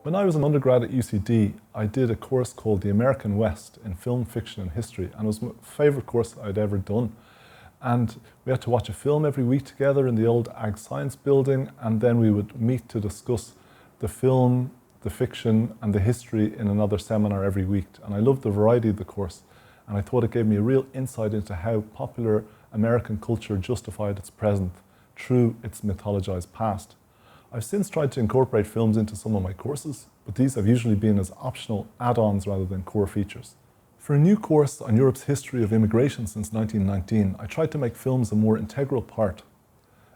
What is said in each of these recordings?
When I was an undergrad at UCD, I did a course called The American West in Film, Fiction and History, and it was my favourite course I'd ever done. And we had to watch a film every week together in the old Ag Science building, and then we would meet to discuss the film, the fiction and the history in another seminar every week. And I loved the variety of the course, and I thought it gave me a real insight into how popular American culture justified its present through its mythologized past. I've since tried to incorporate films into some of my courses, but these have usually been as optional add-ons rather than core features. For a new course on Europe's history of immigration since 1919, I tried to make films a more integral part.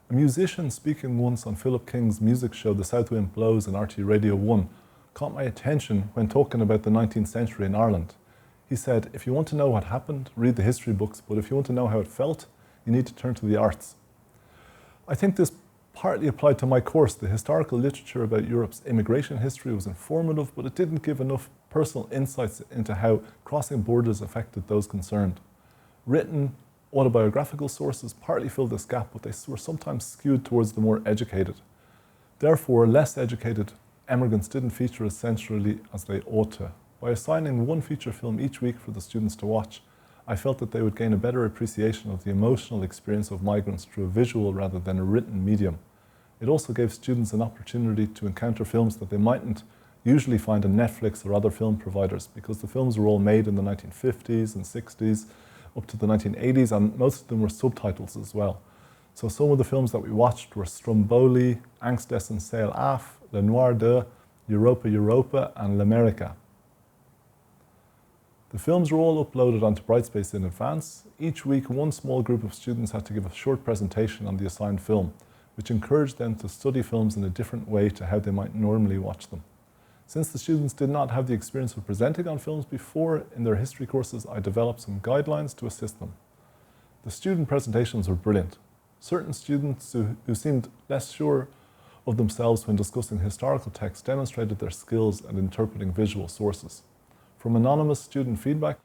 A musician speaking once on Philip King's music show The South Wind Blows on RT Radio 1 caught my attention when talking about the 19th century in Ireland. He said, if you want to know what happened, read the history books, but if you want to know how it felt, you need to turn to the arts. I think this partly applied to my course. The historical literature about Europe's immigration history was informative, but it didn't give enough personal insights into how crossing borders affected those concerned. Written autobiographical sources partly filled this gap, but they were sometimes skewed towards the more educated. Therefore, less educated emigrants didn't feature as centrally as they ought to. By assigning one feature film each week for the students to watch, I felt that they would gain a better appreciation of the emotional experience of migrants through a visual rather than a written medium. It also gave students an opportunity to encounter films that they mightn't usually find on Netflix or other film providers, because the films were all made in the 1950s and 60s up to the 1980s, and most of them were subtitles as well. So some of the films that we watched were Stromboli, Angst dessen Sail Af, Le Noir de, Europa Europa and L'America. The films were all uploaded onto Brightspace in advance. Each week, one small group of students had to give a short presentation on the assigned film, which encouraged them to study films in a different way to how they might normally watch them. Since the students did not have the experience of presenting on films before in their history courses, I developed some guidelines to assist them. The student presentations were brilliant. Certain students who seemed less sure of themselves when discussing historical texts demonstrated their skills at interpreting visual sources. From anonymous student feedback,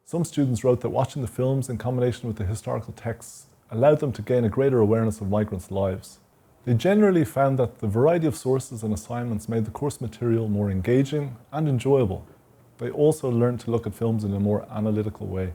some students wrote that watching the films in combination with the historical texts allowed them to gain a greater awareness of migrants' lives. They generally found that the variety of sources and assignments made the course material more engaging and enjoyable. They also learned to look at films in a more analytical way.